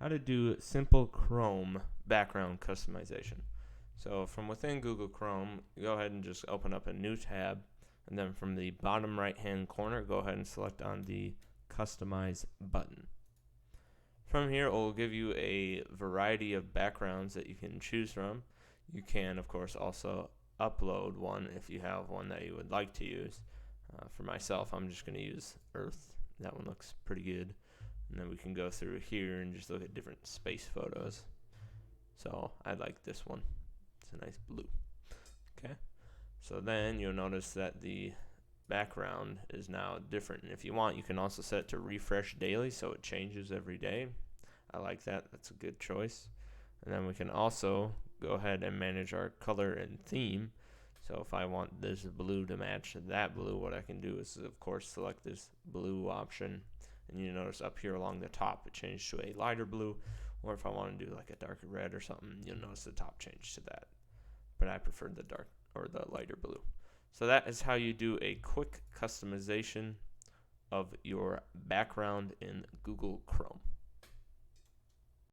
how to do simple Chrome background customization. So from within Google Chrome, go ahead and just open up a new tab, and then from the bottom right hand corner, go ahead and select on the Customize button. From here, it will give you a variety of backgrounds that you can choose from. You can, of course, also upload one if you have one that you would like to use. For myself, I'm just going to use Earth. That one looks pretty good. And then we can go through here and just look at different space photos. So I like this one. It's a nice blue. Okay. So then you'll notice that the background is now different. And if you want, you can also set it to refresh daily so it changes every day. I like that. That's a good choice. And then we can also go ahead and manage our color and theme. So if I want this blue to match that blue, what I can do is, of course, select this blue option. And you notice up here along the top, it changed to a lighter blue. Or if I want to do like a darker red or something, you'll notice the top changed to that. But I prefer the dark or the lighter blue. So that is how you do a quick customization of your background in Google Chrome.